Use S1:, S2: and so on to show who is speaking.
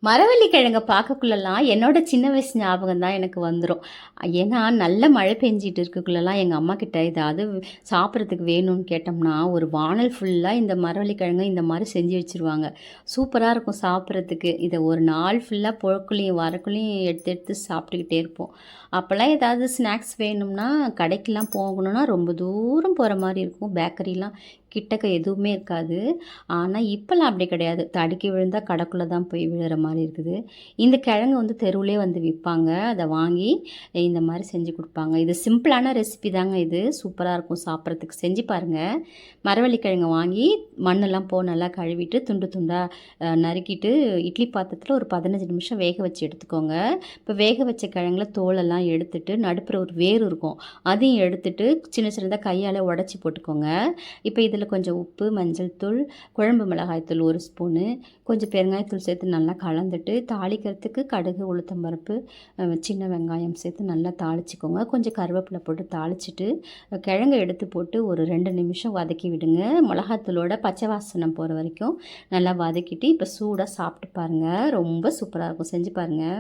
S1: மரவள்ளி கிழங்க பார்க்கக்குள்ளலாம் என்னோட சின்ன வயசு ஞாபகம் தான் எனக்கு வந்துடும். ஏன்னா நல்ல மழை பெஞ்சிட்டு இருக்கக்குள்ளலாம் எங்கள் அம்மா கிட்ட ஏதாவது சாப்பிட்றதுக்கு வேணும்னு கேட்டோம்னா ஒரு வானல் ஃபுல்லாக இந்த மரவள்ளி கிழங்க இந்த மாதிரி செஞ்சு வச்சுருவாங்க. சூப்பராக இருக்கும் சாப்பிட்றதுக்கு. இதை ஒரு நாள் ஃபுல்லாக போக்குள்ளேயும் வரக்குள்ளேயும் எடுத்து எடுத்து சாப்பிட்டுக்கிட்டே இருப்போம். அப்போல்லாம் ஏதாவது ஸ்நாக்ஸ் வேணும்னா கடைக்கெல்லாம் போகணுன்னா ரொம்ப தூரம் போகிற மாதிரி இருக்கும். பேக்கரிலாம் கிட்டக்க எதுவுமே இருக்காது. ஆனால் இப்போல்லாம் அப்படி கிடையாது. தடுக்கி விழுந்தா கடைக்குள்ள தான் போய் விழுற மாதிரி இருக்குது. இந்த கிழங்கு வந்து தெருவிலே வந்து விற்பாங்க. அதை வாங்கி இந்த மாதிரி செஞ்சு கொடுப்பாங்க. இது சிம்பிளான ரெசிபி தாங்க இது. சூப்பராக இருக்கும் சாப்பிட்றதுக்கு. செஞ்சு பாருங்கள். மரவள்ளி கிழங்க வாங்கி மண்ணெல்லாம் நல்லா கழுவிட்டு துண்டு துண்டாக நறுக்கிட்டு இட்லி பாத்திரத்தில் ஒரு 15 நிமிஷம் வேக வச்சு எடுத்துக்கோங்க. இப்போ வேக வச்ச கிழங்குல தோலெல்லாம் எடுத்துட்டு நடுப்புற ஒரு வேர் இருக்கும். அதையும் எடுத்துட்டு சின்ன சின்னதாக கையால் உடச்சி போட்டுக்கோங்க. இப்போ இதில் கொஞ்சம் உப்பு, மஞ்சள் தூள், குழம்பு மிளகாய்த்தூள் 1 ஸ்பூனு, கொஞ்சம் பெருங்காயத்தூள் சேர்த்து நல்லா கலந்துட்டு தாளிக்கிறதுக்கு கடுகு, உளுத்தம்பருப்பு, சின்ன வெங்காயம் சேர்த்து நல்லா தாளிச்சிக்கோங்க. கொஞ்சம் கருவேப்பிலை போட்டு தாளிச்சிட்டு கிழங்க எடுத்து போட்டு ஒரு 2 நிமிஷம் வதக்கி விடுங்க. மிளகாத்தூளோட பச்சை வாசனை போகிற வரைக்கும் நல்லா வதக்கிட்டு இப்போ சூடாக சாப்பிட்டு பாருங்கள். ரொம்ப சூப்பராக இருக்கும். செஞ்சு பாருங்கள்.